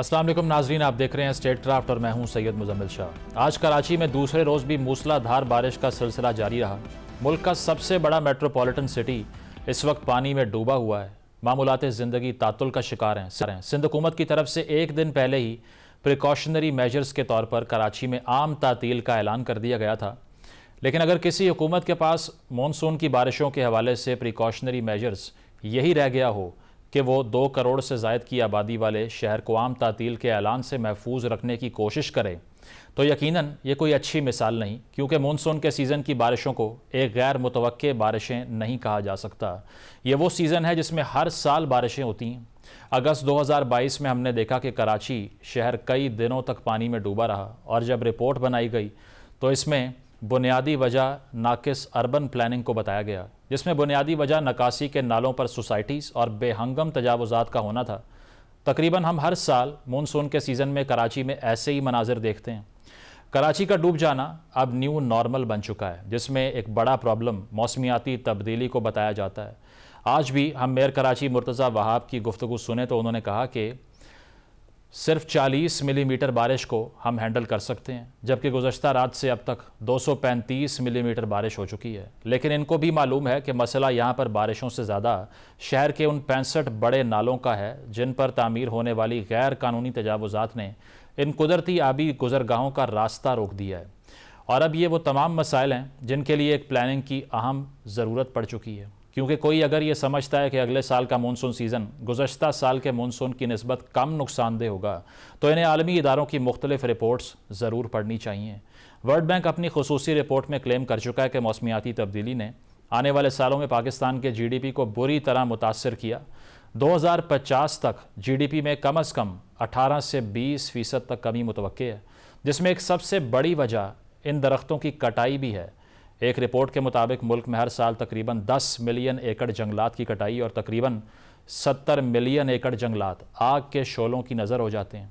अस्सलाम वालेकुम नाजरीन, आप देख रहे हैं स्टेट क्राफ्ट और मैं हूं सैयद मुजम्मिल शाह। आज कराची में दूसरे रोज़ भी मूसलाधार बारिश का सिलसिला जारी रहा। मुल्क का सबसे बड़ा मेट्रोपॉलिटन सिटी इस वक्त पानी में डूबा हुआ है। मामूलात ज़िंदगी तातुल का शिकार हैं। सिंध हुकूमत की तरफ से एक दिन पहले ही प्रिकॉशनरी मेजर्स के तौर पर कराची में आम तातील का ऐलान कर दिया गया था। लेकिन अगर किसी हुकूमत के पास मानसून की बारिशों के हवाले से प्रिकॉशनरी मेजर्स यही रह गया हो कि वो 2 करोड़ से ज़ायद की आबादी वाले शहर को आम तातील के ऐलान से महफूज रखने की कोशिश करे, तो यकीनन ये कोई अच्छी मिसाल नहीं, क्योंकि मानसून के सीज़न की बारिशों को एक गैर मुतवक्के बारिशें नहीं कहा जा सकता। ये वो सीज़न है जिसमें हर साल बारिशें होती हैं। अगस्त 2022 में हमने देखा कि कराची शहर कई दिनों तक पानी में डूबा रहा, और जब रिपोर्ट बनाई गई तो इसमें बुनियादी वजह नाकिस अर्बन प्लानिंग को बताया गया, जिसमें बुनियादी वजह नकासी के नालों पर सोसाइटीज़ और बेहंगम तजावुज़ात का होना था। तकरीबन हम हर साल मानसून के सीज़न में कराची में ऐसे ही मनाजिर देखते हैं। कराची का डूब जाना अब न्यू नॉर्मल बन चुका है, जिसमें एक बड़ा प्रॉब्लम मौसमियाती तब्दीली को बताया जाता है। आज भी हम मेयर कराची मुर्तज़ा वहाब की गुफ्तगू सुने तो उन्होंने कहा कि सिर्फ 40 मिलीमीटर बारिश को हम हैंडल कर सकते हैं, जबकि गुज़श्ता रात से अब तक 235 मिलीमीटर बारिश हो चुकी है। लेकिन इनको भी मालूम है कि मसला यहाँ पर बारिशों से ज़्यादा शहर के उन 65 बड़े नालों का है जिन पर तामीर होने वाली गैर कानूनी तजावुज़ात ने इन कुदरती आबी गुज़रगाहों का रास्ता रोक दिया है। और अब ये वो तमाम मसाइल हैं जिनके लिए एक प्लानिंग की अहम ज़रूरत पड़ चुकी है, क्योंकि कोई अगर ये समझता है कि अगले साल का मानसून सीज़न गुज़श्ता साल के मानसून की निस्बत कम नुकसानदेह होगा, तो इन्हें आलमी इदारों की मुख्तलिफ रिपोर्ट्स ज़रूर पढ़नी चाहिए। वर्ल्ड बैंक अपनी खुसूसी रिपोर्ट में क्लेम कर चुका है कि मौसमियाती तब्दीली ने आने वाले सालों में पाकिस्तान के GDP को बुरी तरह मुतासर किया। 2050 तक GDP में कम अज़ कम 18 से 20% तक कमी मुतवक्के है, जिसमें एक सबसे बड़ी वजह इन दरख्तों की कटाई भी है। एक रिपोर्ट के मुताबिक मुल्क में हर साल तकरीबन 10 मिलियन एकड़ जंगलात की कटाई और तकरीबन 70 मिलियन एकड़ जंगलात आग के शोलों की नज़र हो जाते हैं।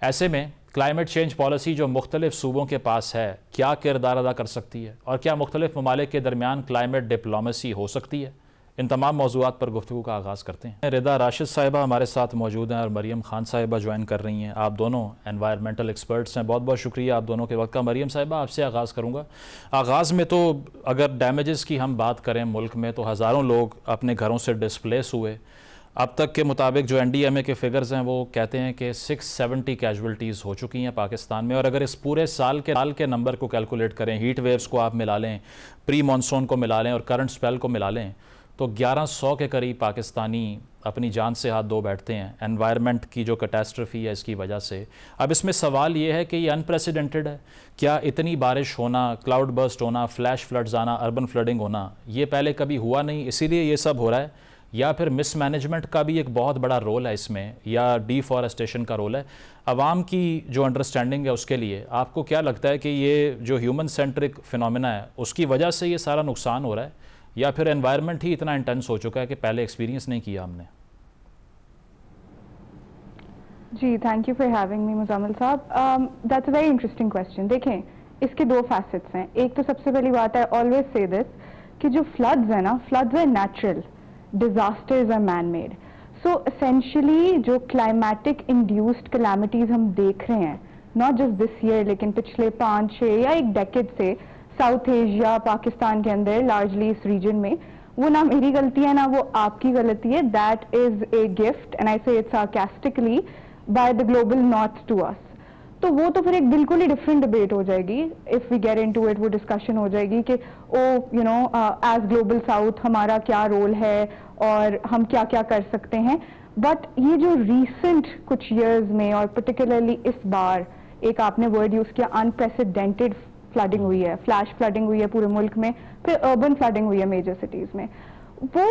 ऐसे में क्लाइमेट चेंज पॉलिसी जो मुख्तलिफ सूबों के पास है, क्या किरदार अदा कर सकती है, और क्या मुख्तलिफ ममालिक के दरमियान क्लाइमेट डिप्लोमेसी हो सकती है, इन तमाम मौज़ूआत पर गुफ्तगू का आगाज़ करते हैं। रिदा राशिद साहिबा हमारे साथ मौजूद हैं और मरियम खान साहिबा ज्वाइन कर रही हैं। आप दोनों एनवायरमेंटल एक्सपर्ट्स हैं, बहुत बहुत शुक्रिया आप दोनों के वक्त का। मरियम साहिबा, आपसे आगाज़ करूँगा। आगाज़ में तो अगर डैमेजेस की हम बात करें मुल्क में, तो हज़ारों लोग अपने घरों से डिस्प्लेस हुए। अब तक के मुताबिक जो NDMA के फिगर्स हैं वो कहते हैं कि 670 कैजुअल्टीज़ हो चुकी हैं पाकिस्तान में। और अगर इस पूरे साल के नंबर को कैलकुलेट करें, हीट वेव्स को आप मिला लें, प्री मानसून को मिला लें और करंट स्पेल को मिला लें, तो 1100 के करीब पाकिस्तानी अपनी जान से हाथ धो बैठते हैं एनवायरनमेंट की जो कैटास्ट्रफी है इसकी वजह से। अब इसमें सवाल ये है कि ये अनप्रेसिडेंटेड है। क्या इतनी बारिश होना, क्लाउड बर्स्ट होना, फ्लैश फ्लड्स आना, अर्बन फ्लडिंग होना, ये पहले कभी हुआ नहीं, इसीलिए ये सब हो रहा है? या फिर मिसमैनेजमेंट का भी एक बहुत बड़ा रोल है इसमें, या डिफॉरेस्टेशन का रोल है? आवाम की जो अंडरस्टैंडिंग है उसके लिए आपको क्या लगता है कि ये जो ह्यूमन सेंट्रिक फिनोमेना है उसकी वजह से ये सारा नुकसान हो रहा है, या फिर एनवायरनमेंट ही इतना इंटेंस हो चुका है कि पहले एक्सपीरियंस नहीं किया हमने? जी, thank you for having me Muzammil साहब। That's a very interesting question. देखें, इसके 2 फैसेट्स हैं। एक तो सबसे पहली बात है, ऑलवेज से दिस, कि जो फ्लड्स है ना, floods are natural, disasters are man made. So essentially जो क्लाइमेटिक इंड्यूस्ड कैलामिटीज हम देख रहे हैं, नॉट जस्ट दिस ईयर लेकिन पिछले 5-6 या एक डेकेड से साउथ एशिया, पाकिस्तान के अंदर, लार्जली इस रीजन में, वो ना मेरी गलती है ना वो आपकी गलती है। That is a gift and I say it sarcastically by the global north to us. तो वो तो फिर एक बिल्कुल ही डिफरेंट डिबेट हो जाएगी। If we get into it, वो डिस्कशन हो जाएगी कि oh you know as global south हमारा क्या रोल है और हम क्या क्या कर सकते हैं। बट ये जो रीसेंट कुछ ईयर्स में और पर्टिकुलरली इस बार एक आपने वर्ड यूज किया, अनप्रेसिडेंटेड फ्लडिंग हुई है, फ्लैश फ्लडिंग हुई है पूरे मुल्क में, फिर अर्बन फ्लडिंग हुई है मेजर सिटीज में। वो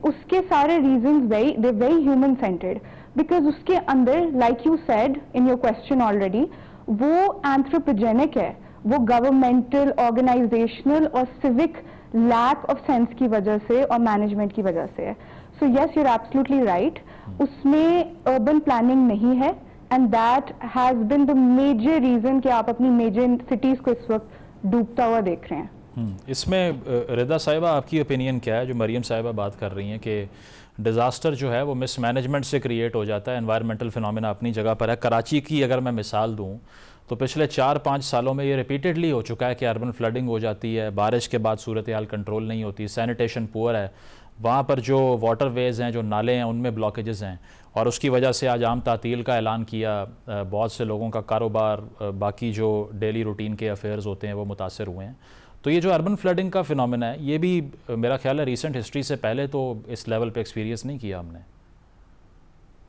उसके सारे reasons very human centred, because उसके अंदर, like you said in your question already, वो एंथ्रोपोजेनिक है, वो गवर्नमेंटल, ऑर्गेनाइजेशनल और सिविक लैक ऑफ सेंस की वजह से और मैनेजमेंट की वजह से है। So yes, you are absolutely right, उसमें अर्बन प्लानिंग नहीं है, and that has been the major reason कि आप अपनी मेजर सिटीज को इस वक्त डूबता हुआ देख रहे हैं। इसमें रिदा साहिबा आपकी ओपिनियन क्या है, जो मरीम साहिबा बात कर रही हैं कि डिज़ास्टर जो है वो मिसमैनेजमेंट से क्रिएट हो जाता है, एनवायरमेंटल फिनोमेना अपनी जगह पर है। कराची की अगर मैं मिसाल दूं तो पिछले 4-5 सालों में ये रिपीटेडली हो चुका है कि अर्बन फ्लडिंग हो जाती है, बारिश के बाद सूरत हाल कंट्रोल नहीं होती, सैनिटेशन पुअर है, वहाँ पर जो वाटर वेज़ हैं, जो नाले हैं, उनमें ब्लॉकेजेस हैं, और उसकी वजह से आज आम तातील का ऐलान किया। बहुत से लोगों का कारोबार, बाकी जो डेली रूटीन के अफेयर्स होते हैं वो मुतासर हुए हैं। तो ये जो अर्बन फ्लडिंग का फिनोमेना है, ये भी मेरा ख्याल है रिसेंट हिस्ट्री से पहले तो इस लेवल पे एक्सपीरियंस नहीं किया हमने।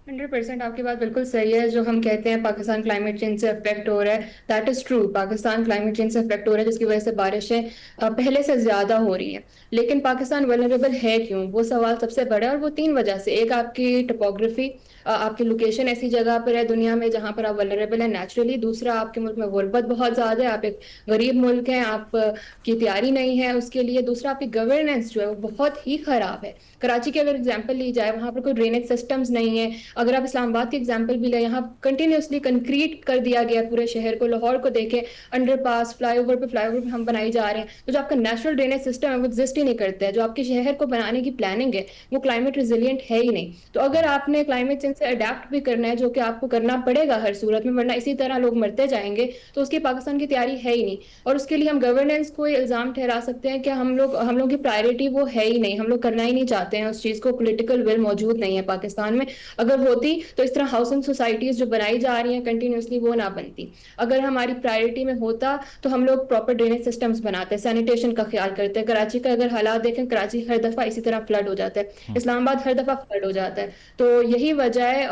100% आपकी बात बिल्कुल सही है। जो हम कहते हैं पाकिस्तान क्लाइमेट चेंज से अफेक्ट हो रहा है, that is true. Pakistan climate change से अफेक्ट हो रहा है, जिसकी वजह से बारिशें पहले से ज्यादा हो रही हैं। लेकिन पाकिस्तान वल्नरेबल है क्यों, वो सवाल सबसे बड़ा है, और वो 3 वजह से। एक, आपकी टोपोग्राफी, आपकी लोकेशन ऐसी जगह पर है दुनिया में जहां पर आप वल्नरेबल है नेचुरली। दूसरा, आपके मुल्क में गुर्बत बहुत ज्यादा है, आप एक गरीब मुल्क हैं, आपकी तैयारी नहीं है उसके लिए। दूसरा, आपकी गवर्नेंस जो है वो बहुत ही खराब है। कराची की अगर एग्जाम्पल ली जाए, वहां पर कोई ड्रेनेज सिस्टम्स नहीं है। अगर आप इस्लामाबाद की एग्जाम्पल भी लें, यहाँ कंटिन्यूसली कंक्रीट कर दिया गया पूरे शहर को। लाहौर को देखें, अंडरपास, फ्लाईओवर पे हम बनाई जा रहे हैं। तो जो आपका नेचुरल ड्रेनेज सिस्टम है वो एग्जिस्ट ही नहीं करता है। जो आपके शहर को बनाने की प्लानिंग है वो क्लाइमेट रिजिलियंट है ही नहीं। तो अगर आपने क्लाइमेट चेंज से अडेप्ट भी करना है, जो कि आपको करना पड़ेगा हर सूरत में, वरना इसी तरह लोग मरते जाएंगे, तो उसकी पाकिस्तान की तैयारी है ही नहीं। और उसके लिए हम गवर्नेंस को इल्जाम ठहरा सकते हैं कि हम लोग की प्रायोरिटी वो है ही नहीं, हम लोग करना ही नहीं चाहते हैं उस चीज को। पॉलिटिकल विल मौजूद नहीं है पाकिस्तान में। अगर होती तो इस तरह हाउसिंग सोसाइटीज जो बनाई जा रही हैं कंटिन्यूसली, वो ना बनती। अगर हमारी प्रायोरिटी में होता तो हम लोग प्रॉपर ड्रेनेज सिस्टम्स बनाते, सैनिटेशन का ख्याल करते। कराची का अगर हालात देखें, कराची हर दफा इसी तरह फ्लड हो जाता है, इस्लामाबाद हर दफा फ्लड हो जाता है। तो यही वजह है,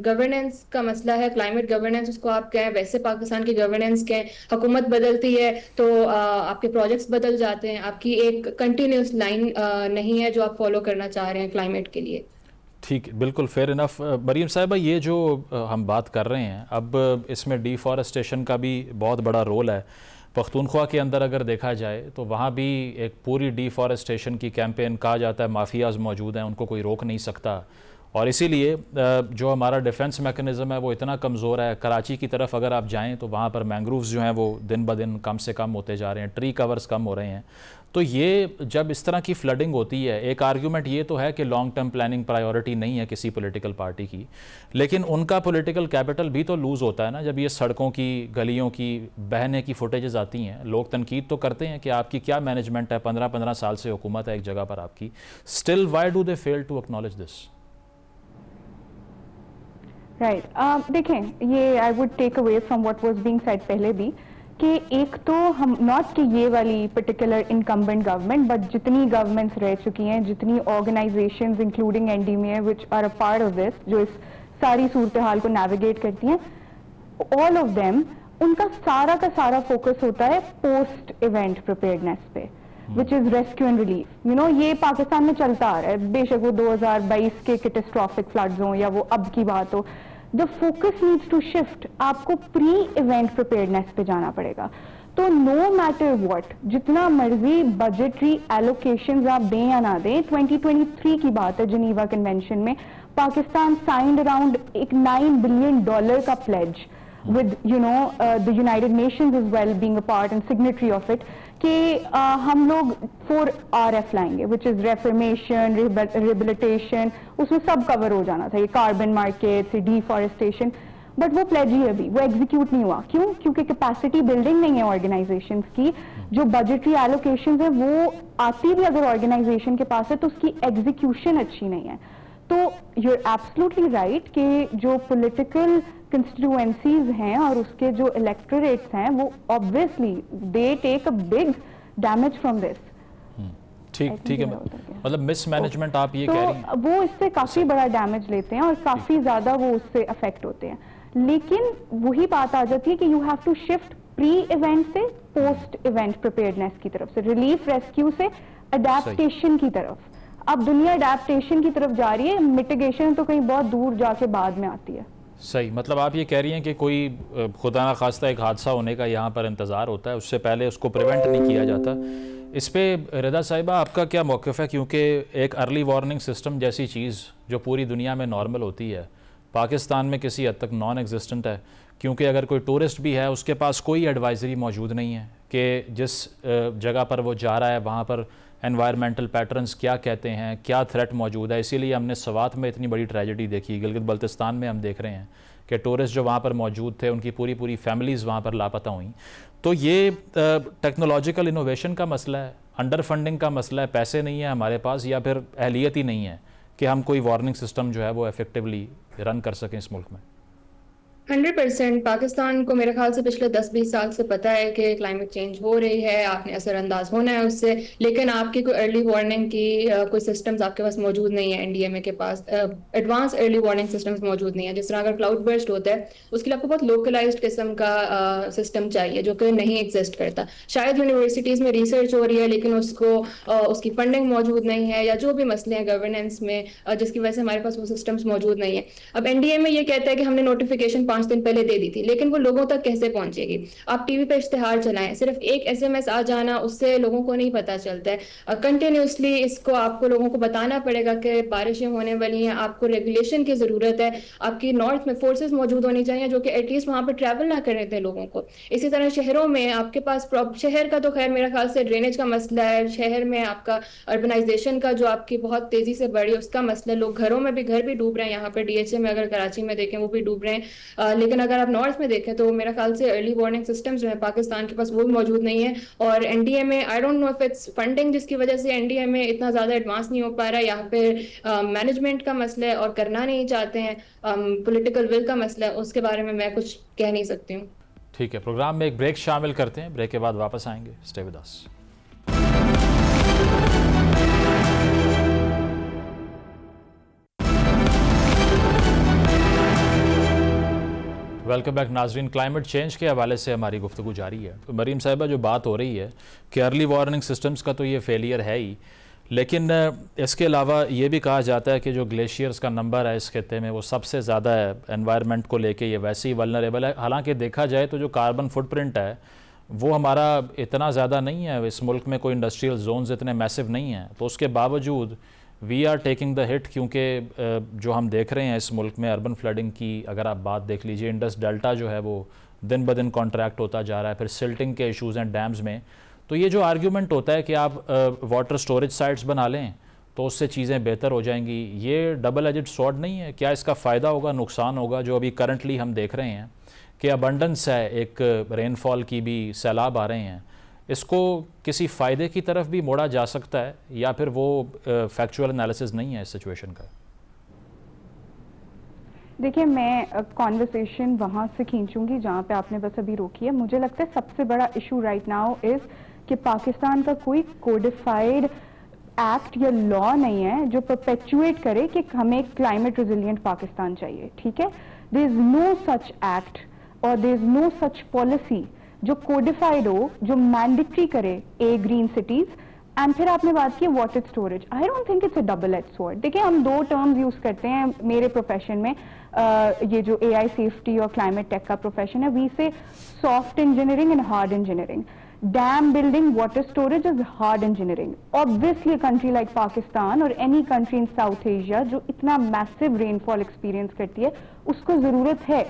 गवर्नेंस का मसला है। क्लाइमेट गवर्नेंस उसको आप कहें, वैसे पाकिस्तान की गवर्नेंस कहें। हुकूमत बदलती है तो आपके प्रोजेक्ट्स बदल जाते हैं, आपकी एक कंटिन्यूस लाइन नहीं है जो आप फॉलो करना चाह रहे हैं क्लाइमेट के लिए। ठीक, बिल्कुल फेयर इनफ। मरीम साहिबा, ये जो हम बात कर रहे हैं अब, इसमें डिफॉरेस्टेशन का भी बहुत बड़ा रोल है। पख्तूनख्वा के अंदर अगर देखा जाए तो वहाँ भी एक पूरी डिफॉरेस्टेशन की कैंपेन, कहा जाता है माफियाज मौजूद हैं, उनको कोई रोक नहीं सकता। और इसीलिए जो हमारा डिफेंस मैकेनिज़्म है वो इतना कमज़ोर है। कराची की तरफ अगर आप जाएं तो वहाँ पर मैंग्रोव्स जो हैं वो दिन ब दिन कम से कम होते जा रहे हैं, ट्री कवर्स कम हो रहे हैं। तो ये जब इस तरह की फ्लडिंग होती है, एक आर्ग्यूमेंट ये तो है कि लॉन्ग टर्म प्लानिंग प्रायोरिटी नहीं है किसी पॉलिटिकल पार्टी की, लेकिन उनका पॉलिटिकल कैपिटल भी तो लूज़ होता है ना जब ये सड़कों की, गलियों की बहने की फुटेजेस आती हैं। लोग तनकीद तो करते हैं कि आपकी क्या मैनेजमेंट है, 15-15 साल से हुकूमत है एक जगह पर आपकी, still why do they fail to acknowledge this? Right, देखें, ये I would take away from what was being said पहले भी, कि एक तो हम नॉट कि ये वाली पर्टिकुलर इनकम्बेंट गवर्नमेंट, बट जितनी गवर्नमेंट्स रह चुकी हैं, जितनी organisations including NDMA which are a part of this, जो इस सारी सूरत हाल को नेविगेट करती हैं, ऑल ऑफ देम, उनका सारा का सारा फोकस होता है पोस्ट इवेंट प्रिपेयर्डनेस पे, which is rescue and relief. You know, ये पाकिस्तान में चलता आ रहा है, बेशक वो 2022 के कैटास्ट्रॉफिक फ्लड्स हो या वो अब की बात हो। The focus needs to shift, आपको प्री इवेंट प्रिपेयर्डनेस पे जाना पड़ेगा। तो नो मैटर व्हाट, जितना मर्जी बजटरी एलोकेशंस आप दें या ना दें, 2023 की बात है, जिनीवा कन्वेंशन में पाकिस्तान साइंड अराउंड एक $9 बिलियन का pledge with the United Nations as well being a part and signatory of it, कि हम लोग 4RF लाएंगे, which is reformation, rehabilitation, उसमें सब कवर हो जाना था, ये कार्बन मार्केट, डिफॉरेस्टेशन, बट वो प्लेज ही अभी वो एग्जीक्यूट नहीं हुआ। क्यों? क्योंकि कैपेसिटी बिल्डिंग नहीं है ऑर्गेनाइजेशंस की। जो बजटरी एलोकेशंस है वो आती भी अगर ऑर्गेनाइजेशन के पास है तो उसकी एग्जीक्यूशन अच्छी नहीं है। तो यू आर एब्सोल्युटली राइट कि जो पॉलिटिकल कंस्टिट्यूएंसीज हैं और उसके जो इलेक्टोरेट्स हैं वो obviously they take a big damage from this. ठीक है, मतलब मिसमैनेजमेंट आप ये कह रही हैं, वो इससे काफी बड़ा डैमेज लेते हैं और काफी ज्यादा वो उससे अफेक्ट होते हैं। लेकिन वही बात आ जाती है कि you have to shift pre event से पोस्ट इवेंट प्रिपेयर्डनेस की तरफ से, रिलीफ रेस्क्यू से अडेप्टेशन की तरफ। अब दुनिया अडेप्टेशन की तरफ जा रही है, मिटिगेशन तो कहीं बहुत दूर जाके बाद में आती है। सही, मतलब आप ये कह रही हैं कि कोई खुदा ना खास्ता एक हादसा होने का यहाँ पर इंतज़ार होता है, उससे पहले उसको प्रिवेंट नहीं किया जाता। इस पे रिदा साहिबा आपका क्या मौक़िफ़ है? क्योंकि एक अर्ली वार्निंग सिस्टम जैसी चीज़ जो पूरी दुनिया में नॉर्मल होती है, पाकिस्तान में किसी हद तक नॉन एग्जिस्टेंट है, क्योंकि अगर कोई टूरिस्ट भी है उसके पास कोई एडवाइजरी मौजूद नहीं है कि जिस जगह पर वो जा रहा है वहाँ पर एनवायरमेंटल पैटर्न्स क्या कहते हैं, क्या थ्रेट मौजूद है। इसीलिए हमने सवात में इतनी बड़ी ट्रेजेडी देखी। गिलगित बल्तिस्तान में हम देख रहे हैं कि टूरिस्ट जो वहाँ पर मौजूद थे उनकी पूरी पूरी फैमिलीज़ वहाँ पर लापता हुई। तो ये टेक्नोलॉजिकल इनोवेशन का मसला है, अंडर फंडिंग का मसला है, पैसे नहीं है हमारे पास या फिर अहलियत ही नहीं है कि हम कोई वार्निंग सिस्टम जो है वो इफेक्टिवली रन कर सकें इस मुल्क में। 100% पाकिस्तान को मेरे ख्याल से पिछले 10-20 साल से पता है कि क्लाइमेट चेंज हो रही है, आपने असरअंदाज होना है उससे, लेकिन आपकी कोई अर्ली वार्निंग की कोई सिस्टम्स आपके पास मौजूद नहीं है। एनडीएमए के पास एडवांस अर्ली वार्निंग सिस्टम्स मौजूद नहीं है। जिस तरह अगर क्लाउड बर्स्ट होता है उसके लिए आपको बहुत लोकलाइज्ड किस्म का सिस्टम चाहिए जो कि नहीं एग्जिस्ट करता। शायद यूनिवर्सिटीज़ में रिसर्च हो रही है लेकिन उसकी फंडिंग मौजूद नहीं है, या जो भी मसले हैं गवर्नेंस में जिसकी वजह से हमारे पास वो सिस्टम्स मौजूद नहीं है। अब एनडीएमए ये कहता है कि हमने नोटिफिकेशन 5 दिन पहले दे दी थी, लेकिन वो लोगों तक कैसे पहुंचेगी? आप टीवी पे इश्तिहार चलाएं, सिर्फ एक एसएमएस आ जाना उससे लोगों को नहीं पता चलता है। कंटिन्यूसली इसको आपको लोगों को बताना पड़ेगा कि बारिशें होने वाली हैं, आपको रेगुलेशन की जरूरत है। आपकी नॉर्थ में फोर्सेस मौजूद होनी चाहिए जो कि एटलीस्ट वहां पर ट्रैवल ना करने दें लोगों को। इसी तरह शहरों में आपके पास शहर का तो खैर मेरा ख्याल से ड्रेनेज का मसला है, शहर में आपका अर्बनाइजेशन का जो आपकी बहुत तेजी से बढ़ी उसका मसला, लोग घरों में भी घर भी डूब रहे हैं। यहाँ पर डीएचए में अगर कराची में देखें वो भी डूब रहे हैं, लेकिन अगर आप नॉर्थ में देखें तो मेरा ख्याल से अर्ली वार्निंग सिस्टम्स जो है पाकिस्तान के पास वो भी मौजूद नहीं है। और NDMA I don't know if it's funding जिसकी वजह से एनडीएमए इतना ज़्यादा एडवांस नहीं हो पा रहा है, यहाँ पे मैनेजमेंट का मसला है और करना नहीं चाहते हैं, पॉलिटिकल विल का मसला है, उसके बारे में मैं कुछ कह नहीं सकती हूँ। ठीक है, प्रोग्राम में एक ब्रेक शामिल करते हैं, ब्रेक के बाद वापस आएंगे। Stay with us. Welcome back नाजरीन। क्लाइमेट चेंज के हवाले से हमारी गुफ्तगू जारी है। तो मरीम साहिबा जो बात हो रही है कि अर्ली वार्निंग सिस्टम्स का तो ये फेलियर है ही, लेकिन इसके अलावा ये भी कहा जाता है कि जो ग्लेशियर्स का नंबर है इस खत्ते में वो सबसे ज़्यादा है। एनवायरनमेंट को लेके ये वैसे ही वल्नरेबल है। हालांकि देखा जाए तो जो कार्बन फुटप्रिंट है वो हमारा इतना ज़्यादा नहीं है, इस मुल्क में कोई इंडस्ट्रियल जोन्स इतने मैसिव नहीं हैं, तो उसके बावजूद we are taking the hit. क्योंकि जो हम देख रहे हैं इस मुल्क में अर्बन फ्लडिंग की अगर आप बात देख लीजिए, इंडस डेल्टा जो है वो दिन ब दिन कॉन्ट्रैक्ट होता जा रहा है, फिर सिल्टिंग के इशूज़ हैं डैम्स में। तो ये जो आर्ग्यूमेंट होता है कि आप वाटर स्टोरेज साइट्स बना लें तो उससे चीज़ें बेहतर हो जाएंगी, ये डबल एजेड स्वॉर्ड नहीं है। क्या इसका फ़ायदा होगा, नुकसान होगा? जो अभी करंटली हम देख रहे हैं कि अबंडेंस है, एक रेनफॉल की भी सैलाब आ रहे हैं, इसको किसी फ़ायदे की तरफ भी मोड़ा जा सकता है या फिर वो फैक्चुअल एनालिसिस नहीं है इस सिचुएशन का? देखिए, मैं कॉन्वर्सेशन वहाँ से खींचूंगी जहाँ पे आपने बस अभी रोकी है। मुझे लगता है सबसे बड़ा इशू राइट नाउ इज़ कि पाकिस्तान का कोई कोडिफाइड एक्ट या लॉ नहीं है जो परपेचुएट करे कि हमें क्लाइमेट रेजिलिएंट पाकिस्तान चाहिए। ठीक है, there is no such act और there is no such policy जो कोडिफाइड हो, जो मैंडेटरी करे ए ग्रीन सिटीज। एंड फिर आपने बात की water storage. I don't think it's a double edge sword. देखिए, हम दो टर्म्स यूज करते हैं मेरे प्रोफेशन में, ये जो एआई सेफ्टी और क्लाइमेट टेक का प्रोफेशन है, we say soft engineering and hard engineering. Dam building, water storage is hard engineering. Obviously country like Pakistan और any country in South Asia जो इतना मैसिव रेनफॉल एक्सपीरियंस करती है उसको जरूरत है,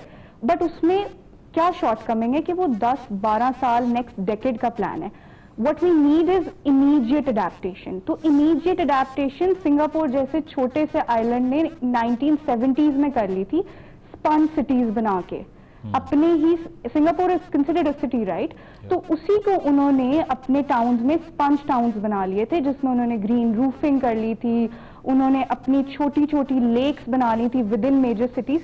बट उसमें क्या शॉर्टकमिंग है कि वो 10-12 साल नेक्स्ट डेकेड का प्लान है। What we need is immediate adaptation. तो इमीडिएट अडेप्टेशन सिंगापुर जैसे छोटे से आइलैंड ने 1970s में कर ली थी, स्पंज सिटीज बना के अपने ही। Singapore is considered a city right, तो उसी को उन्होंने अपने टाउन्स में स्पंज टाउन्स बना लिए थे जिसमें उन्होंने ग्रीन रूफिंग कर ली थी, उन्होंने अपनी छोटी छोटी लेक्स बना ली थी within major cities.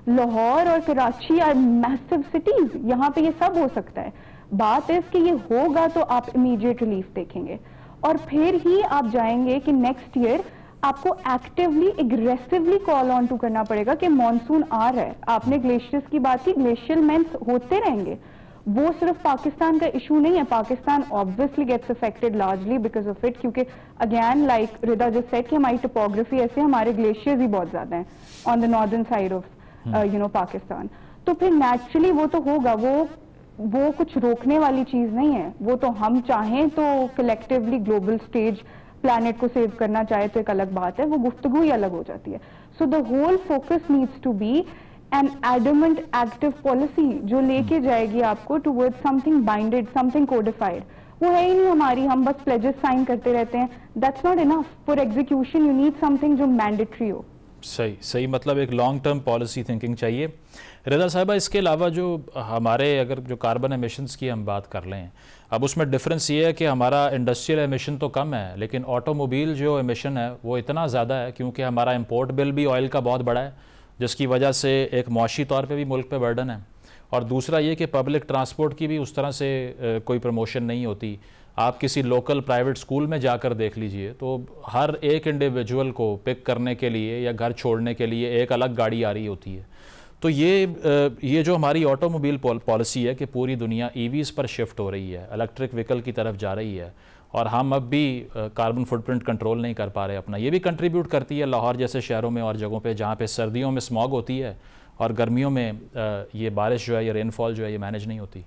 Lahore और कराची आर मैसिव सिटीज, यहाँ पे ये सब हो सकता है। बात है कि ये होगा तो आप इमीडिएट रिलीफ देखेंगे और फिर ही आप जाएंगे कि नेक्स्ट ईयर आपको actively aggressively call on to करना पड़ेगा कि मॉनसून आ रहा है। आपने ग्लेशियर्स की बात की, ग्लेशियल मेंस होते रहेंगे, वो सिर्फ पाकिस्तान का इशू नहीं है। Pakistan obviously gets affected largely because of it, क्योंकि again like Rida just said कि हमारी टोपोग्राफी ऐसे, हमारे ग्लेशियर्स ही बहुत ज्यादा हैं on the northern side of Pakistan. तो फिर नेचुरली वो तो होगा, वो कुछ रोकने वाली चीज नहीं है। वो तो हम चाहें तो कलेक्टिवली ग्लोबल स्टेज प्लैनेट को सेव करना चाहे तो एक अलग बात है, वो गुफ्तगू ही अलग हो जाती है. So the whole focus needs to be an adamant active policy जो लेके जाएगी आपको towards something binded, something codified. वो है ही नहीं हमारी, हम बस प्लेजेस साइन करते रहते हैं. That's not enough. For execution you need something जो मैंडेटरी हो. सही मतलब एक लॉन्ग टर्म पॉलिसी थिंकिंग चाहिए. रिदा साहिबा, इसके अलावा जो हमारे अगर जो कार्बन एमिशंस की हम बात कर लें, अब उसमें डिफरेंस ये है कि हमारा इंडस्ट्रियल एमिशन तो कम है, लेकिन ऑटोमोबाइल जो एमिशन है वो इतना ज़्यादा है क्योंकि हमारा इंपोर्ट बिल भी ऑयल का बहुत बड़ा है, जिसकी वजह से एक मौशी तौर पे भी मुल्क पे बर्डन है. और दूसरा ये कि पब्लिक ट्रांसपोर्ट की भी उस तरह से कोई प्रमोशन नहीं होती. आप किसी लोकल प्राइवेट स्कूल में जाकर देख लीजिए तो हर एक इंडिविजुअल को पिक करने के लिए या घर छोड़ने के लिए एक अलग गाड़ी आ रही होती है. तो ये जो हमारी ऑटोमोबाइल पॉलिसी है कि पूरी दुनिया ईवीज़ पर शिफ्ट हो रही है, इलेक्ट्रिक व्हीकल की तरफ जा रही है, और हम अब भी कार्बन फुटप्रिंट कंट्रोल नहीं कर पा रहे अपना. ये भी कंट्रीब्यूट करती है लाहौर जैसे शहरों में और जगहों पे जहाँ पे सर्दियों में स्मॉग होती है और गर्मियों में ये बारिश जो है, ये रेनफॉल जो है, ये मैनेज नहीं होती.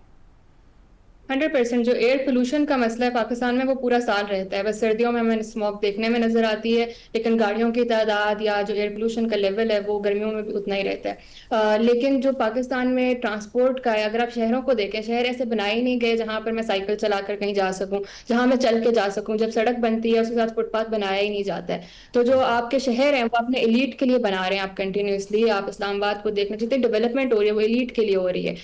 100% जो एयर पोल्यूशन का मसला है पाकिस्तान में वो पूरा साल रहता है. बस सर्दियों में हमें स्मॉग देखने में नजर आती है, लेकिन गाड़ियों की तादाद या जो एयर पोल्यूशन का लेवल है वो गर्मियों में भी उतना ही रहता है. लेकिन जो पाकिस्तान में ट्रांसपोर्ट का है, अगर आप शहरों को देखें, शहर ऐसे बनाए ही नहीं गए जहाँ पर मैं साइकिल चलाकर कहीं जा सकूँ, जहाँ मैं चल के जा सकूँ. जब सड़क बनती है उसके साथ फुटपाथ बनाया ही नहीं जाता है. तो जो आपके शहर हैं वो अपने एलीट के लिए बना रहे हैं आप कंटिन्यूसली. आप इस्लामाबाद को देखना, जितनी डेवलपमेंट हो रही है वो एलीट के लिए हो रही है.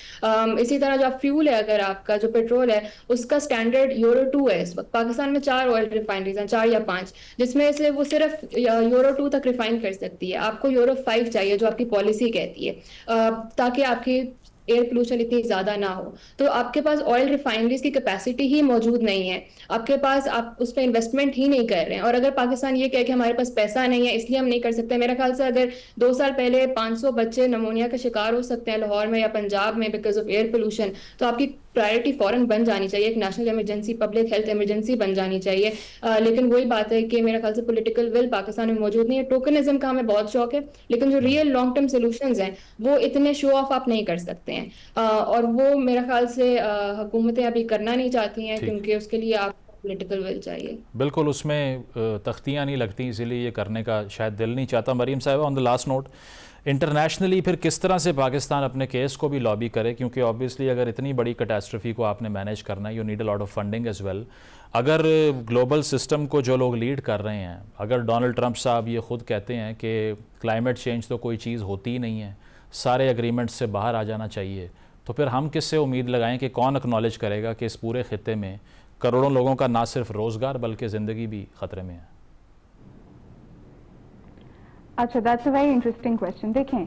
इसी तरह जो आप फ्यूल है, अगर आपका जो पेट्रोल है उसका स्टैंडर्ड यूरो 2 है. इस वक्त पाकिस्तान में 4 ऑयल रिफाइनरीज हैं, 4 या 5, जिसमें से वो सिर्फ यूरो 2 तक रिफाइन कर सकती है. आपको यूरो 5 चाहिए जो आपकी पॉलिसी कहती है, ताकि आपकी एयर पोल्यूशन इतनी ज़्यादा ना हो. तो आपके पास ऑयल रिफाइनरीज की कैपेसिटी ही मौजूद नहीं है, आपके पास, आप उस पर इन्वेस्टमेंट ही नहीं कर रहे हैं. और अगर पाकिस्तान ये कहे कि हमारे पास पैसा नहीं है इसलिए हम नहीं कर सकते, मेरे ख्याल से अगर 2 साल पहले 500 बच्चे नमोनिया का शिकार हो सकते हैं लाहौर में या पंजाब में बिकॉज ऑफ एयर पोल्यूशन, तो आपकी प्रायोरिटी फौरन बन जानी चाहिए, एक national emergency, public health emergency बन जानी चाहिए. लेकिन वही बात है कि मेरे ख्याल से पॉलिटिकल विल पाकिस्तान में मौजूद नहीं है. टोकनिज्म का हमें बहुत शौक है, लेकिन जो रियल लॉन्ग टर्म सोल्यूशंस हैं वो इतने शो ऑफ आप नहीं कर सकते हैं. और वो मेरे ख्याल से हुकूमतें अभी करना नहीं चाहती हैं, क्योंकि उसके लिए आप पॉलिटिकल विल चाहिए. बिल्कुल, उसमें तख्तियाँ नहीं लगती, इसीलिए ये करने का शायद दिल नहीं चाहता. मरीम साहब, on the last note, internationally फिर किस तरह से पाकिस्तान अपने केस को भी लॉबी करे, क्योंकि ऑब्वियसली अगर इतनी बड़ी कैटास्ट्रफी को आपने मैनेज करना है, you need a lot of funding as well. अगर ग्लोबल सिस्टम को जो लोग लीड कर रहे हैं, अगर डोनाल्ड ट्रंप साहब ये खुद कहते हैं कि क्लाइमेट चेंज तो कोई चीज़ होती ही नहीं है, सारे एग्रीमेंट से बाहर आ जाना चाहिए, तो फिर हम किससे उम्मीद लगाएं कि कौन एक्नॉलेज करेगा कि इस पूरे खित्ते में करोड़ों लोगों का ना सिर्फ रोज़गार बल्कि ज़िंदगी भी ख़तरे में है. अच्छा, that's a very interesting question. देखें,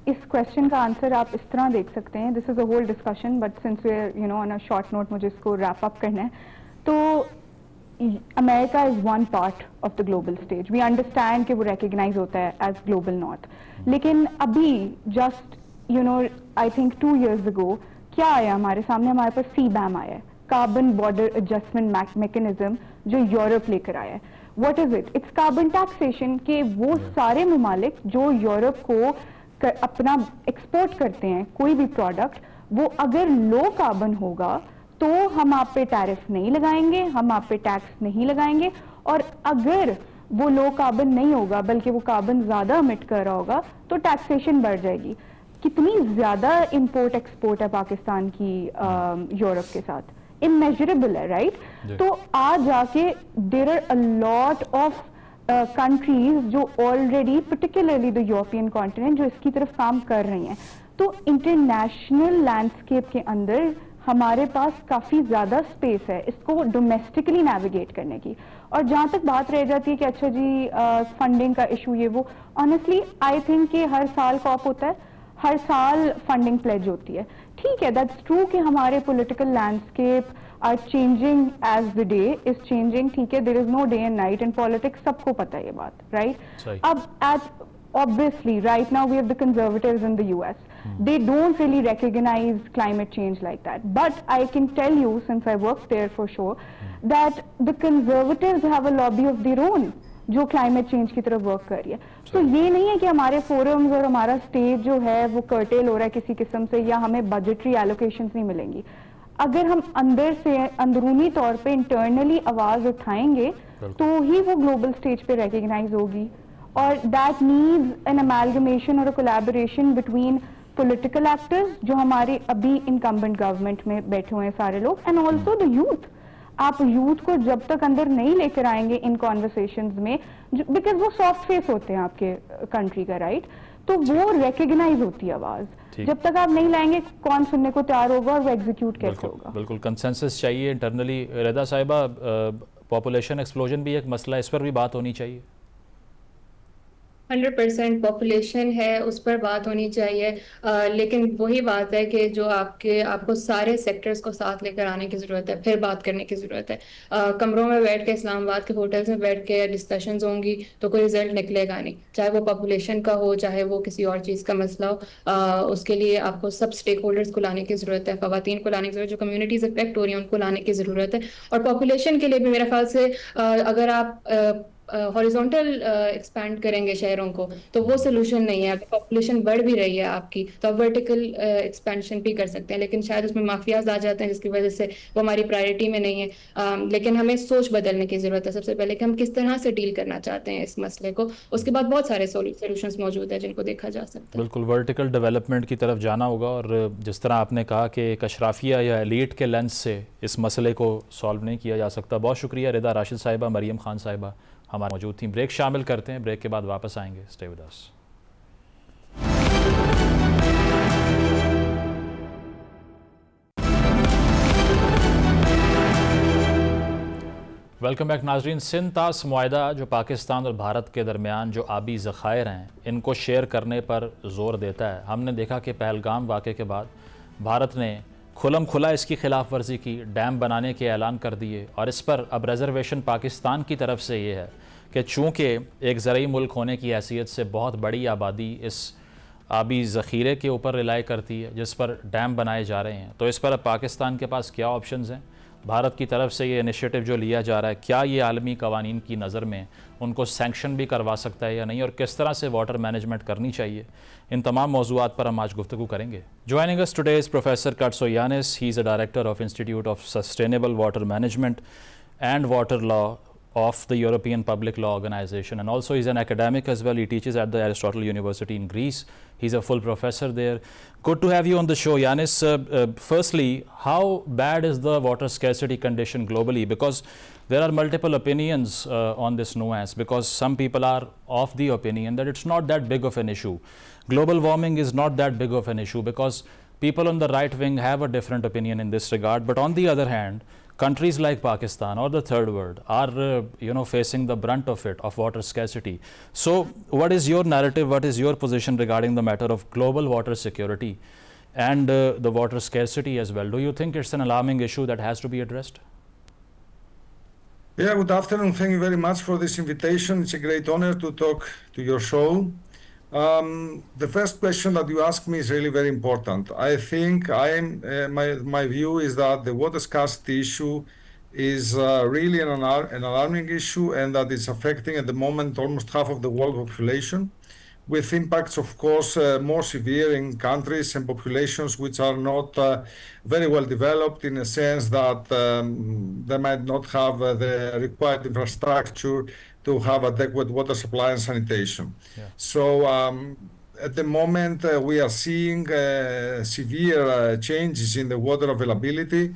इस क्वेश्चन का आंसर आप इस तरह देख सकते हैं. This is a whole discussion, but since we are on a short note मुझे इसको रैप अप करना है. तो America is one part of the global stage. We understand कि वो रिकग्नाइज होता है एज ग्लोबल नॉर्थ, लेकिन अभी just I think 2 years ago क्या आया हमारे सामने? हमारे पास CBAM आया है, कार्बन बॉर्डर एडजस्टमेंट मैकेनिज्म, जो यूरोप लेकर आया है. What is it? It's carbon taxation के वो सारे ममालिक जो यूरोप को अपना एक्सपोर्ट करते हैं कोई भी प्रोडक्ट, वो अगर लो कार्बन होगा तो हम आप पे टैरिफ नहीं लगाएंगे, हम आप पे टैक्स नहीं लगाएंगे. और अगर वो लो कार्बन नहीं होगा बल्कि वो कार्बन ज्यादा एमिट कर रहा होगा तो टैक्सेशन बढ़ जाएगी. कितनी ज्यादा इंपोर्ट एक्सपोर्ट है पाकिस्तान की यूरोप के साथ, इमेजरेबल है, राइट? तो आज जाके there are a lot of countries जो already, particularly the European continent, जो इसकी तरफ काम कर रही हैं. तो इंटरनेशनल लैंडस्केप के अंदर हमारे पास काफी ज्यादा स्पेस है इसको डोमेस्टिकली नेविगेट करने की. और जहां तक बात रह जाती है कि अच्छा जी फंडिंग का इशू ये वो, ऑनेस्टली आई थिंक कि हर साल कॉप होता है, हर साल फंडिंग प्लेज होती है. ठीक है, दैट्स ट्रू कि हमारे political landscape are changing as the day is changing. ठीक है, there is no day and night in politics, सबको पता है ये बात, राइट? अब obviously right now we have the conservatives in the US. They don't really recognize climate change like that, but I can tell you, since I worked there for sure, that the conservatives have a lobby of their own जो climate change की तरफ work कर रही है. तो ये नहीं है कि हमारे फोरम्स और हमारा स्टेज जो है वो कर्टेल हो रहा है किसी किस्म से, या हमें बजटरी एलोकेशंस नहीं मिलेंगी. अगर हम अंदर से अंदरूनी तौर पे इंटरनली आवाज उठाएंगे तो ही वो ग्लोबल स्टेज पे रिकग्नाइज होगी। और दैट नीड्स एन अमेलगमेशन और कोलैबोरेशन बिटवीन पॉलिटिकल एक्टर्स जो हमारे अभी इनकम्बेंट गवर्नमेंट में बैठे हुए हैं सारे लोग, एंड ऑल्सो द यूथ। आप यूथ को जब तक अंदर नहीं लेकर आएंगे इन कॉन्वर्सेशंस में, बिकॉज वो सॉफ्ट फेस होते हैं आपके कंट्री का, राइट, तो वो रिकग्नाइज होती है आवाज। जब तक आप नहीं लाएंगे कौन सुनने को तैयार होगा और वो एग्जीक्यूट कैसे होगा? बिल्कुल कंसेंसस चाहिए इंटरनली। रेदा साहिबा, पॉपुलेशन एक्सप्लोजन भी एक मसला, इस पर भी बात होनी चाहिए। 100% पॉपुलेशन है, उस पर बात होनी चाहिए। लेकिन वही बात है कि जो आपको सारे सेक्टर्स को साथ लेकर आने की ज़रूरत है, फिर बात करने की ज़रूरत है। कमरों में बैठ के, इस्लामाबाद के होटल्स में बैठ के डिस्कशंस होंगी तो कोई रिजल्ट निकलेगा नहीं, चाहे वो पॉपुलेशन का हो, चाहे वो किसी और चीज़ का मसला हो। उसके लिए आपको सब स्टेक होल्डर्स को लाने की ज़रूरत है, ख़वातीन को लाने की ज़रूरत है, जो कम्युनिटीज़ इफेक्ट हो रही हैं उनको लाने की ज़रूरत है। और पॉपुलेशन के लिए भी मेरे ख्याल से अगर आप हॉरिजॉन्टल एक्सपैंड करेंगे शहरों को तो वो सोल्यूशन नहीं है। अगर पॉपुलेशन बढ़ भी रही है आपकी तो आप वर्टिकल एक्सपेंशन भी कर सकते हैं, लेकिन शायद उसमें माफियाज आ जाते हैं जिसकी वजह से वो हमारी प्रायोरिटी में नहीं है। लेकिन हमें सोच बदलने की जरूरत है सबसे पहले कि हम किस तरह से डील करना चाहते हैं इस मसले को। उसके बाद बहुत सारे सोल्यूशंस मौजूद हैं जिनको देखा जा सकता है। बिल्कुल वर्टिकल डेवलपमेंट की तरफ जाना होगा। और जिस तरह आपने कहा कि एक अशराफिया या एलीट के लेंस से इस मसले को सॉल्व नहीं किया जा सकता। बहुत शुक्रिया रिदा राशिद साहिबा, मरियम खान साहिबा हमारे मौजूद थी। ब्रेक शामिल करते हैं, ब्रेक के बाद वापस आएंगे। Stay with us. Welcome back नाजरीन। सिंध तास मुआहदा जो पाकिस्तान और भारत के दरमियान जो आबी ज़खायर हैं इनको शेयर करने पर ज़ोर देता है। हमने देखा कि पहलगाम वाक़े के बाद भारत ने खुलम खुला इसकी खिलाफ वर्जी की, डैम बनाने के ऐलान कर दिए। और इस पर अब रिजर्वेशन पाकिस्तान की तरफ से ये है कि चूँकि एक ज़रूरी मुल्क होने की हैसियत से बहुत बड़ी आबादी इस आबी ज़ख़ीरे के ऊपर रिलाई करती है जिस पर डैम बनाए जा रहे हैं, तो इस पर अब पाकिस्तान के पास क्या ऑप्शंस हैं? भारत की तरफ से ये इनिशिएटिव जो लिया जा रहा है, क्या ये आलमी कवानीन की नज़र में उनको सैंक्शन भी करवा सकता है या नहीं, और किस तरह से वाटर मैनेजमेंट करनी चाहिए? इन तमाम मौज़ूआत पर हम आज गुफ्तगू करेंगे। Joining us today is professor Katsoyannis. He is a director of institute of sustainable water management and water law of the European Public Law Organization, and also he's an academic as well. He teaches at the Aristotle University in Greece. He's a full professor there. Good to have you on the show, Yanis. Firstly, how bad is the water scarcity condition globally? Because there are multiple opinions on this nuance, because some people are of the opinion that it's not that big of an issue. Global warming is not that big of an issue, because people on the right wing have a different opinion in this regard. But on the other hand, countries like Pakistan or the third world are facing the brunt of it, of water scarcity. So what is your narrative, what is your position regarding the matter of global water security and the water scarcity as well? Do you think it's an alarming issue that has to be addressed? Yeah, good afternoon. Thank you very much for this invitation. It's a great honor to talk to your show. The first question that you asked me is really very important. I think my view is that the water scarcity issue is really an alarming issue, and that it's affecting at the moment almost half of the world population, with impacts, of course, more severe in countries and populations which are not very well developed, in a sense that they might not have the required infrastructure to have adequate water supply and sanitation. Yeah. So at the moment we are seeing severe changes in the water availability.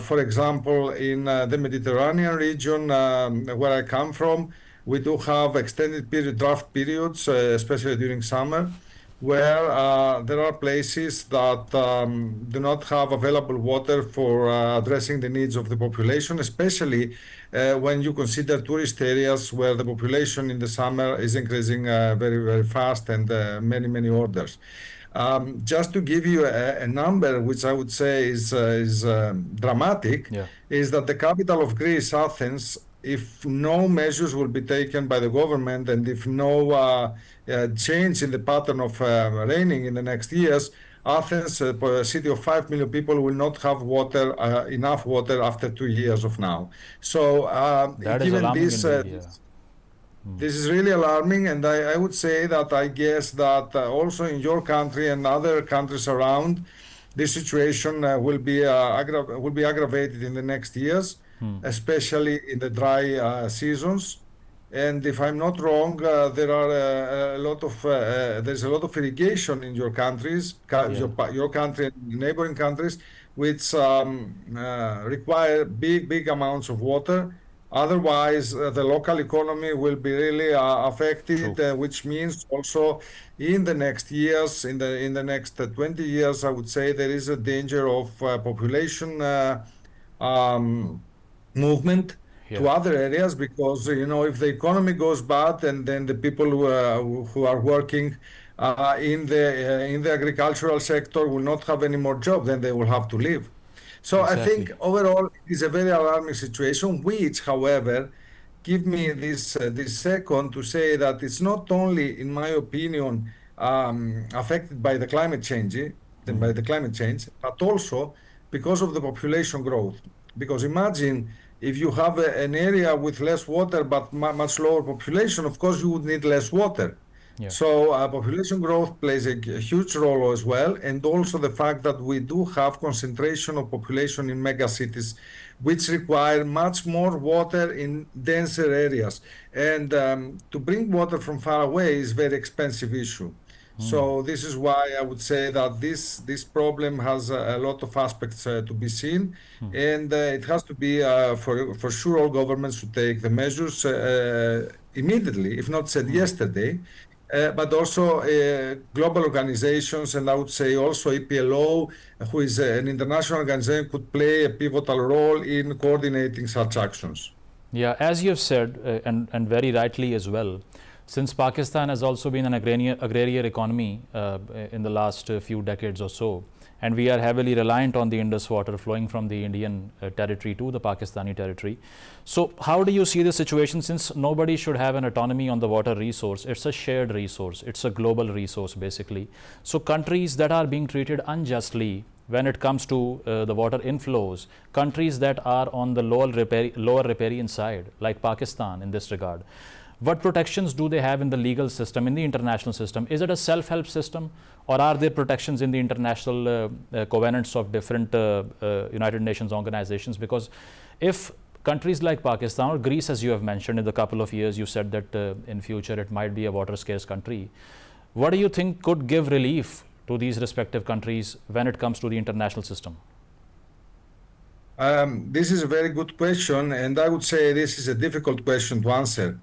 For example, in the Mediterranean region where I come from, we do have extended drought periods, especially during summer, where there are places that do not have available water for addressing the needs of the population, especially when you consider tourist areas where the population in the summer is increasing very, very fast, and many orders. Just to give you a number, which I would say is dramatic, is that the capital of Greece, Athens, if no measures will be taken by the government, and if no change in the pattern of raining in the next years, Athens, a city of 5 million people, will not have water, enough water after 2 years of now. So given this, this is really alarming, and I would say that I guess that also in your country and other countries around, this situation will be aggravated in the next years. especially in the dry seasons. And if I'm not wrong, there are there's a lot of irrigation in your countries, your country and neighboring countries, which require big amounts of water. Otherwise, the local economy will be really affected, which means also in the next years, in the next 20 years, I would say there is a danger of population movement to other areas, because if the economy goes bad, and then the people who are working in the agricultural sector will not have any more job, then they will have to leave. So I think overall it is a very alarming situation, which, however, give me this second to say that it's not only, in my opinion, affected by the climate change, but also because of the population growth. Because imagine if you have an area with less water but much lower population, of course you would need less water. So population growth plays a huge role as well, and also the fact that we do have concentration of population in mega cities, which require much more water in denser areas. And to bring water from far away is a very expensive issue. So this is why I would say that this problem has a lot of aspects to be seen, and it has to be for sure all governments should take the measures immediately, if not said yesterday, but also global organizations, and I would say also EPLO, who is an international organization, could play a pivotal role in coordinating such actions. Yeah, as you have said, and very rightly as well, since Pakistan has also been an agrarian economy in the last few decades or so, and we are heavily reliant on the Indus water flowing from the Indian territory to the Pakistani territory. So how do you see the situation, since nobody should have an autonomy on the water resource? It's a shared resource, it's a global resource basically. So countries that are being treated unjustly when it comes to the water inflows, countries that are on the lower riparian side, like Pakistan in this regard, what protections do they have in the legal system, in the international system? Is it a self-help system, or are there protections in the international covenants of different United Nations organizations? Because if countries like Pakistan or Greece, as you have mentioned, in the couple of years you said that in future it might be a water scarce country, what do you think could give relief to these respective countries when it comes to the international system? This is a very good question, and I would say this is a difficult question to answer.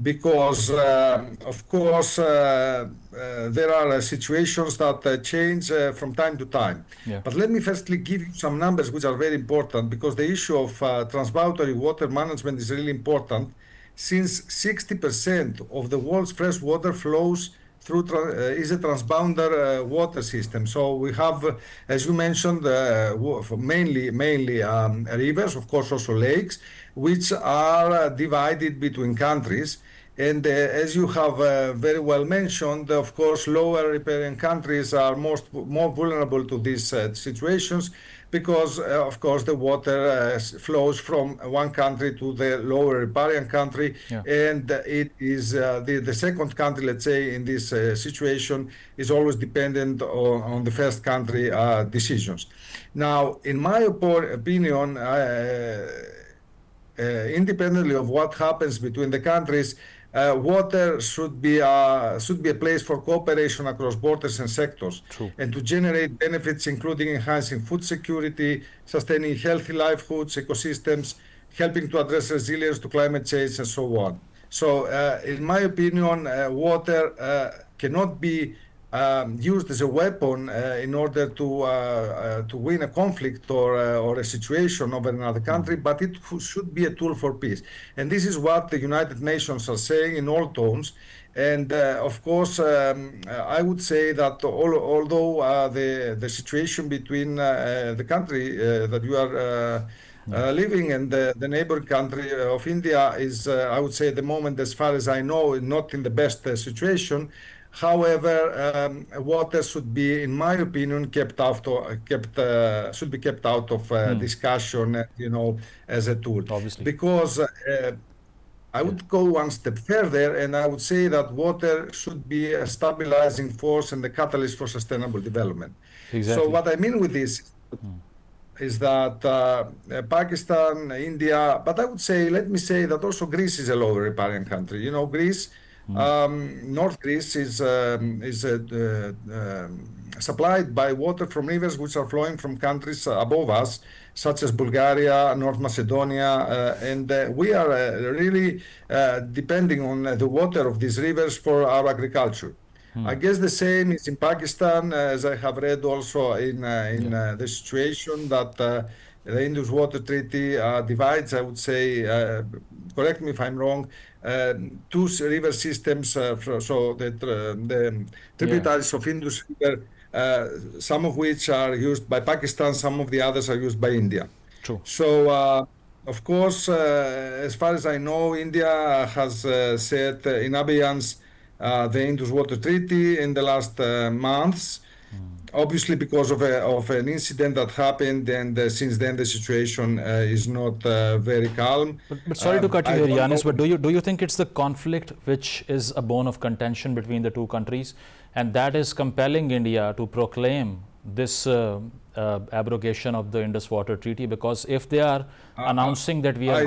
Because, of course, there are situations that change from time to time. But let me firstly give you some numbers which are very important, because the issue of transboundary water management is really important, since 60% of the world's fresh water flows through is a transpounder water system. So we have, as you mentioned, mainly rivers, of course also lakes, which are divided between countries. And as you have very well mentioned, of course, lower riparian countries are more vulnerable to these situations, because, of course, the water flows from one country to the lower riparian country, and it is the second country, let's say, in this situation, is always dependent on the first country decisions. Now, in my opinion, independently of what happens between the countries, water should be a place for cooperation across borders and sectors, and to generate benefits, including enhancing food security, sustaining healthy livelihoods, ecosystems, helping to address resilience to climate change, and so on. So, in my opinion, water cannot be used as a weapon in order to win a conflict or a situation over another country, but it should be a tool for peace. And this is what the United Nations are saying in all tones. And of course, I would say that although the situation between the country that you are living and the neighboring country of India is, I would say at the moment, as far as I know, not in the best situation. However, water should be, in my opinion, should be kept out of discussion, as a tool. Obviously. Because I would go one step further, and I would say that water should be a stabilizing force and the catalyst for sustainable development. Exactly. So what I mean with this, is that Pakistan, India, but I would say, let me say that also Greece is a low riparian country. You know, Greece, North Greece is supplied by water from rivers which are flowing from countries above us, such as Bulgaria, North Macedonia, and we are really depending on the water of these rivers for our agriculture. I guess the same is in Pakistan, as I have read also in the situation that the Indus Water Treaty divides, I would say, correct me if I'm wrong, two river systems, so the tributaries of Indus River, some of which are used by Pakistan, some of the others are used by India. True. So, of course, as far as I know, India has set in abeyance the Indus Water Treaty in the last months, obviously because of an incident that happened, and since then the situation is not very calm. But sorry to cut you here, Yanis, but do you think it's the conflict which is a bone of contention between the two countries, and that is compelling India to proclaim this abrogation of the Indus Water Treaty? Because if they are announcing that we are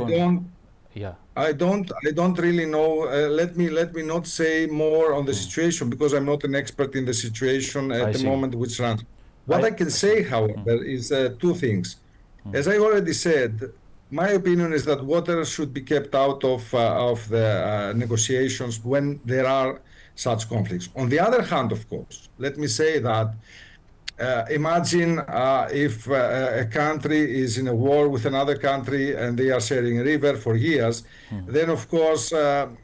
I don't really know. Let me not say more on the situation, because I'm not an expert in the situation at the moment which runs. What I can say, however, is two things. As I already said, my opinion is that water should be kept out of the negotiations when there are such conflicts. On the other hand, of course, let me say that imagine if a country is in a war with another country and they are sharing a river for years, then of course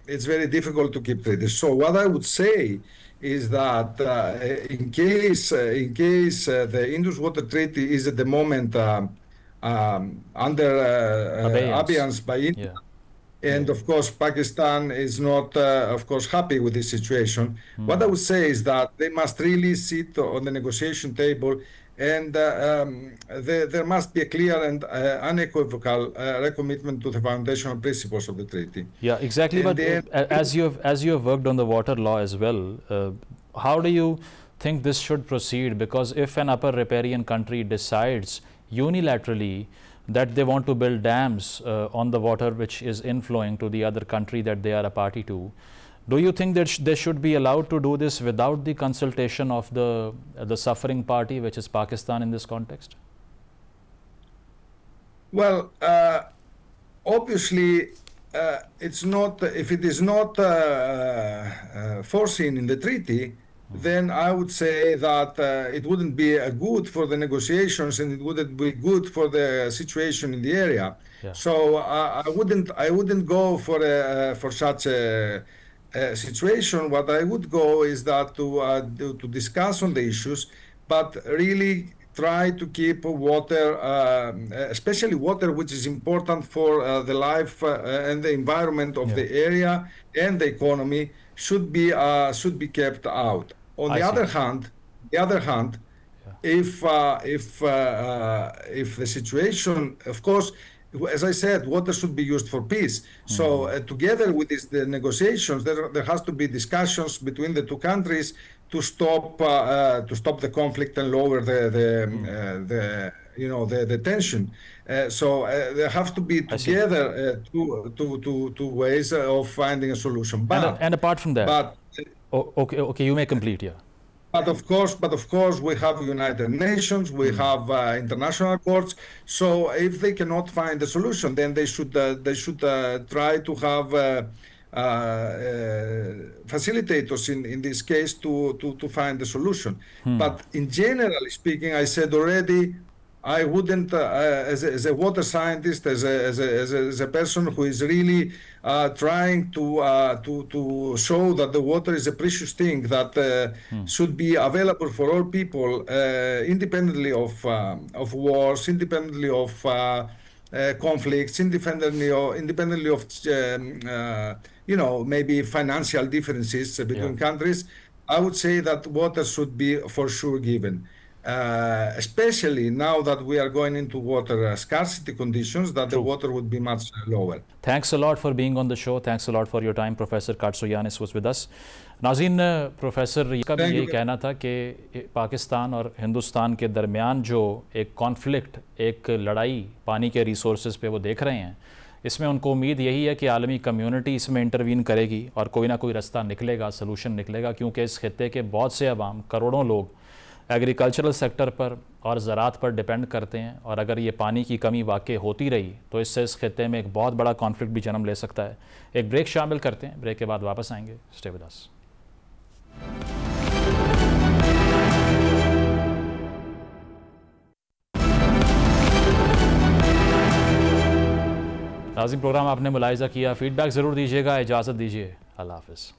it's very difficult to keep treaties. So what I would say is that in case the Indus Water Treaty is at the moment under abeyance by India, and of course, Pakistan is not, of course, happy with this situation. What I would say is that they must really sit on the negotiation table, and there must be a clear and unequivocal recommitment to the foundational principles of the treaty. Yeah, exactly. And but as you have worked on the water law as well, how do you think this should proceed? Because if an upper riparian country decides unilaterally that they want to build dams on the water which is inflowing to the other country that they are a party to, do you think that they should be allowed to do this without the consultation of the suffering party, which is Pakistan in this context? Well, obviously, it's not, if it is not foreseen in the treaty, then I would say that it wouldn't be good for the negotiations, and it wouldn't be good for the situation in the area. Yeah. So I wouldn't go for such a situation. What I would go is that to discuss on the issues, but really try to keep water, especially water which is important for the life and the environment of the area and the economy, should be kept out. On the other hand, if the situation, of course, as I said, water should be used for peace. So together with the negotiations, there has to be discussions between the two countries to stop the conflict and lower the tension. So there have to be together two ways of finding a solution. And apart from that, okay, you may complete, yeah. But of course, we have United Nations, we have international courts. So if they cannot find a solution, then they should try to have facilitators in this case to find a solution. But in generally speaking, I said already, I wouldn't, as a water scientist, as a person who is really trying to show that the water is a precious thing that should be available for all people, independently of wars, independently of conflicts, independently of maybe financial differences between countries. I would say that water should be for sure given. Especially now that we are going into water scarcity conditions, that the water would be much lower. Thanks a lot for being on the show. Thanks a lot for your time. Professor Katsogiannis was with us. नाज़रीन, professor का भी Thank यही you. कहना था कि पाकिस्तान और हिंदुस्तान के दरमियान जो एक कॉन्फ्लिक्ट, एक लड़ाई पानी के रिसोर्सेज पे वो देख रहे हैं, इसमें उनको उम्मीद यही है कि आलमी कम्युनिटी इसमें इंटरवीन करेगी और कोई ना कोई रास्ता निकलेगा, सलूशन निकलेगा, क्योंकि इस खित्ते के बहुत से अवाम, करोड़ों लोग एग्रीकल्चरल सेक्टर पर और ज़राअत पर डिपेंड करते हैं, और अगर ये पानी की कमी वाक़ई होती रही तो इससे इस खित्ते में एक बहुत बड़ा कॉन्फ्लिक्ट भी जन्म ले सकता है। एक ब्रेक शामिल करते हैं, ब्रेक के बाद वापस आएंगे। Stay with us. नाज़रीन, प्रोग्राम आपने मुलाहिज़ा किया, फीडबैक ज़रूर दीजिएगा। इजाज़त दीजिए, अल्लाह हाफ़िज़।